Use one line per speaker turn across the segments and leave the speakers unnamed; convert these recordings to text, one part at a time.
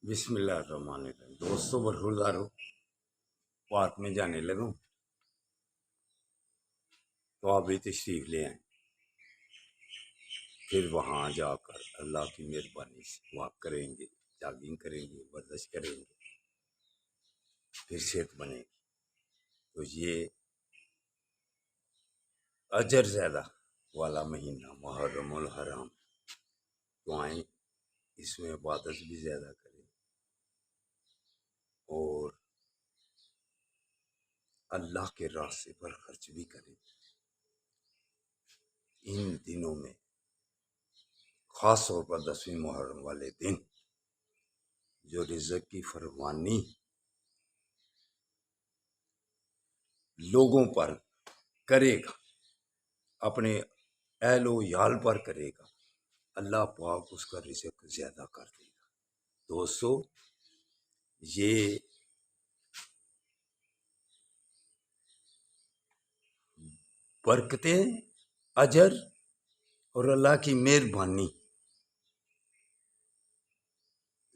بسم اللہ الرحمن الرحیم۔ دوستوں برخوردارو، پارک میں جانے لگوں تو آپ بھی تشریف لے آئیں، پھر وہاں جا کر اللہ کی مہربانی سے واک کریں گے، جاگنگ کریں گے، ورزش کریں گے، پھر صحت بنے گی۔ تو یہ اجر زیادہ والا مہینہ محرم الحرام، تو آئیں اس میں عبادت بھی زیادہ کریں اور اللہ کے راستے پر خرچ بھی کریں۔ ان دنوں میں خاص طور پر 10ویں محرم والے دن جو رزق کی فراوانی لوگوں پر کرے گا، اپنے اہل و یال پر کرے گا، اللہ پاک اس کا رزق زیادہ کر دے گا۔ دوستو، یہ برکتیں، اجر اور اللہ کی مہربانی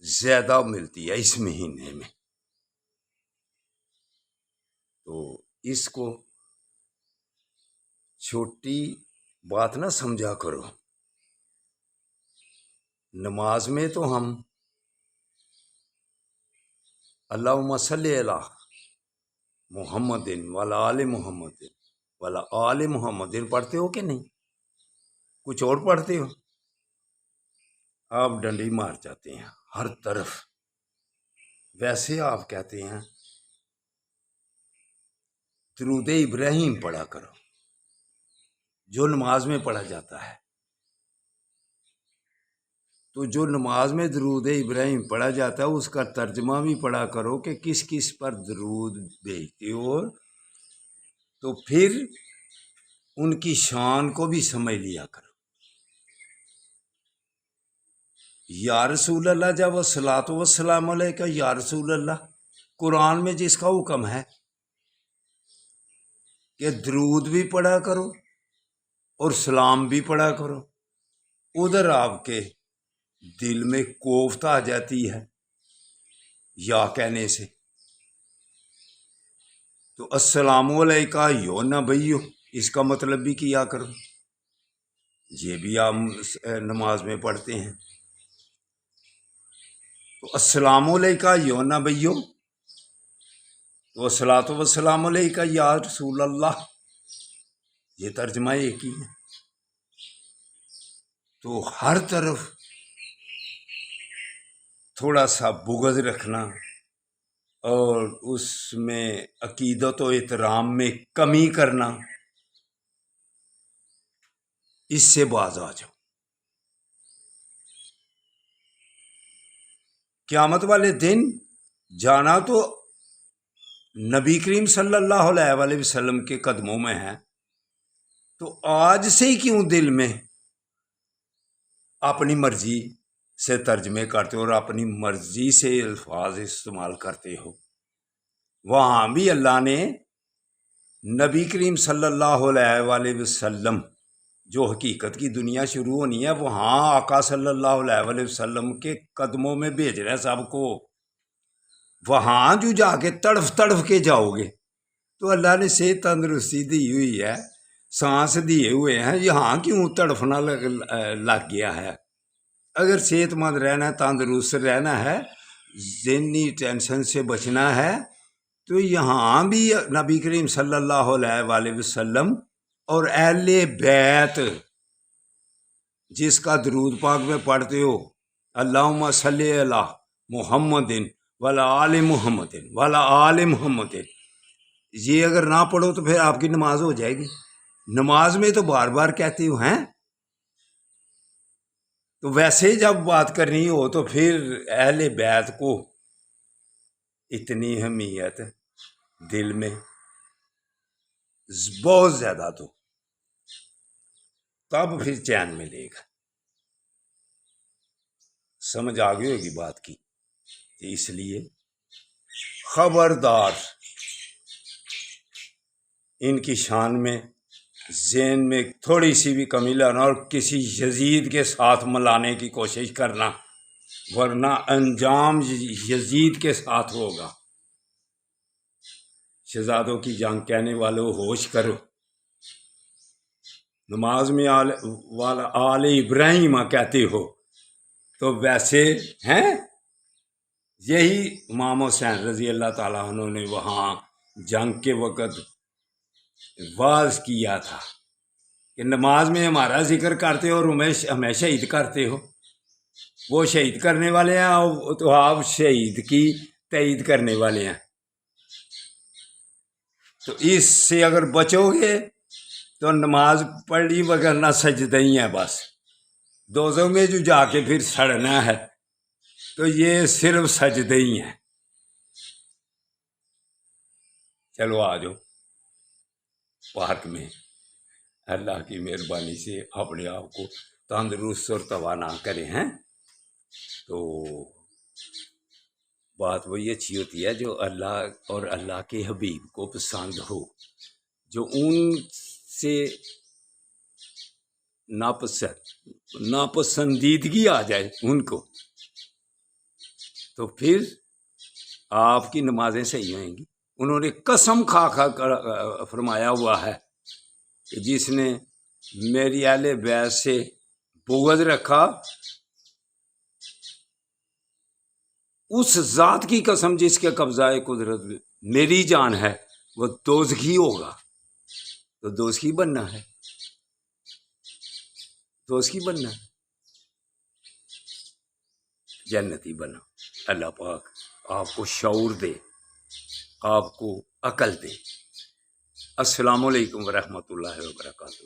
زیادہ ملتی ہے اس مہینے میں، تو اس کو چھوٹی بات نہ سمجھا کرو۔ نماز میں تو ہم اللہم صلی علی محمد وعلی آل محمد وعلی آل محمد پڑھتے ہو کہ نہیں؟ کچھ اور پڑھتے ہو؟ آپ ڈنڈی مار جاتے ہیں ہر طرف۔ ویسے آپ کہتے ہیں درود ابراہیم پڑھا کرو جو نماز میں پڑھا جاتا ہے، تو جو نماز میں درود ابراہیم پڑھا جاتا ہے اس کا ترجمہ بھی پڑھا کرو کہ کس کس پر درود بھیجتے ہو، تو پھر ان کی شان کو بھی سمجھ لیا کرو۔ یا رسول اللہ جب الصلاۃ والسلام علیکہ یا رسول اللہ قرآن میں جس کا حکم ہے کہ درود بھی پڑھا کرو اور سلام بھی پڑھا کرو، ادھر آپ کے دل میں کوفت آ جاتی ہے یا کہنے سے، تو السلام علیکہ یو نبیو اس کا مطلب بھی کیا کرو۔ یہ بھی آپ نماز میں پڑھتے ہیں، تو السلام علیکہ یو نبیو، تو الصلاۃ والسلام علیکہ یا رسول اللہ، یہ ترجمہ ایک ہی ہے۔ تو ہر طرف تھوڑا سا بغض رکھنا اور اس میں عقیدت و احترام میں کمی کرنا، اس سے باز آ جاؤ۔ قیامت والے دن جانا تو نبی کریم صلی اللہ علیہ وسلم کے قدموں میں ہے، تو آج سے ہی کیوں دل میں اپنی مرضی سے ترجمے کرتے ہو اور اپنی مرضی سے الفاظ استعمال کرتے ہو؟ وہاں بھی اللہ نے نبی کریم صلی اللہ علیہ وسلم جو حقیقت کی دنیا شروع ہونی ہے، وہاں آقا صلی اللہ علیہ وسلم کے قدموں میں بھیج رہے ہیں سب کو۔ وہاں جو جا کے تڑف تڑف کے جاؤ گے تو اللہ نے صحت تندرستی دی ہوئی ہے، سانس دیے ہوئے ہیں، یہاں کیوں تڑفنا لگ گیا ہے؟ اگر صحت مند رہنا ہے، تندرست رہنا ہے، ذہنی ٹینشن سے بچنا ہے، تو یہاں بھی نبی کریم صلی اللہ علیہ وسلم اور اہل بیت جس کا درود پاک میں پڑھتے ہو اللہم صلی علی محمد وعلی آل محمد وعلی آل محمد، یہ اگر نہ پڑھو تو پھر آپ کی نماز ہو جائے گی؟ نماز میں تو بار بار کہتے ہو ہیں، تو ویسے جب بات کرنی ہو تو پھر اہل بیت کو اتنی اہمیت دل میں بہت زیادہ، تو تب پھر چین ملے گا۔ سمجھ آ گئی ہوگی بات کی؟ اس لیے خبردار ان کی شان میں ذہن میں تھوڑی سی بھی کمی لانا اور کسی یزید کے ساتھ ملانے کی کوشش کرنا ورنہ انجام یزید کے ساتھ ہوگا۔ شہزادوں کی جنگ کہنے والوں ہوش کرو، نماز میں آل ابراہیم کہتے ہو تو ویسے ہیں یہی امام حسین رضی اللہ تعالیٰ عنہ نے وہاں جنگ کے وقت واز کیا تھا کہ نماز میں ہمارا ذکر کرتے ہو اور ہمیں شہید کرتے ہو۔ وہ شہید کرنے والے ہیں تو آپ شہید کی تائید کرنے والے ہیں۔ تو اس سے اگر بچو گے تو نماز پڑھ لی وگرنہ سجدہ ہی ہے بس، دوزوں میں جو جا کے پھر سڑنا ہے تو یہ صرف سجدے ہی ہیں۔ چلو آ جاؤ پارک میں، اللہ کی مہربانی سے اپنے آپ کو تندرست اور توانا کریں ہیں تو بات وہی اچھی ہوتی ہے جو اللہ اور اللہ کے حبیب کو پسند ہو، جو ان سے ناپسندیدگی آ جائے ان کو، تو پھر آپ کی نمازیں صحیح ہوئیں گی۔ انہوں نے قسم کھا کر فرمایا ہوا ہے کہ جس نے میری اہل بیت سے بغض رکھا اس ذات کی قسم جس کے قبضہ قدرت میری جان ہے وہ دوزخی ہوگا۔ تو دوزخی بننا ہے، دوزخی بننا ہے، جنتی بنا۔ اللہ پاک آپ کو شعور دے، آپ کو عقل دے۔ السلام علیکم ورحمۃ اللہ وبرکاتہ۔